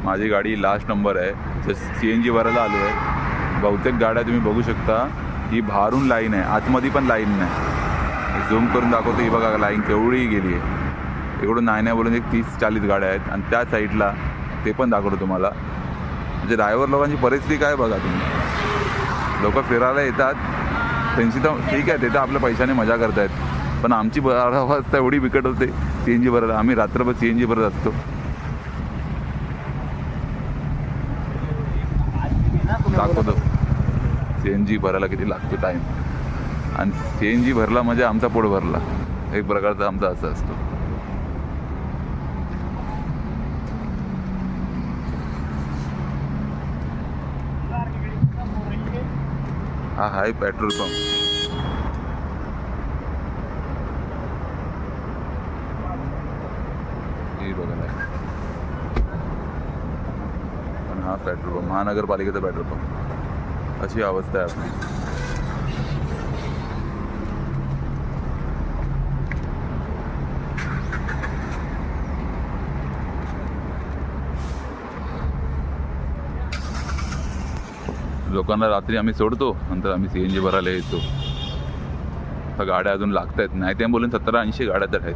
माझी गाडी last number आहे. तर CNG भरायला आलो आहे. बहुतेक गाड्या तुम्ही बघू शकता ही बाहेरून लाईन आहे, आतमध्ये पण लाईन नाही. झूम करून दाखवतो. ही बघा लाईन केवढी गेली आहे. इकडून नाही बोलून एक 30-40 गाड्या आहेत आणि त्या साईडला ते पण दाखवतो तुम्हाला. म्हणजे ड्रायव्हर लोकांची परिस्थिती काय बघा तुम्ही. लोक फिरायला येतात, त्यांची तर ठीक आहे, ते तर आपल्या पैशाने मजा करतायत, पण आमची अवस्था एवढी बिकट होते CNG भरायला. आम्ही रात्रभर CNG भरत असतो. दाखवतो CNG भरायला किती लागतो टाईम. आणि CNG भरला म्हणजे आमचा पोट भरला, एक प्रकारचा आमचा असं असतो. हा हाय पेट्रोल पंप. हे बघा पण हा पेट्रोल पंप महानगरपालिकेचा पेट्रोल पंप. अशी अवस्था आहे आपली. लोकांना रात्री आम्ही सोडतो, नंतर आम्ही CNG भरायला येतो. आता गाड्या अजून लागत आहेत, नाही त्या बोलून 70-80 गाड्या तर आहेत.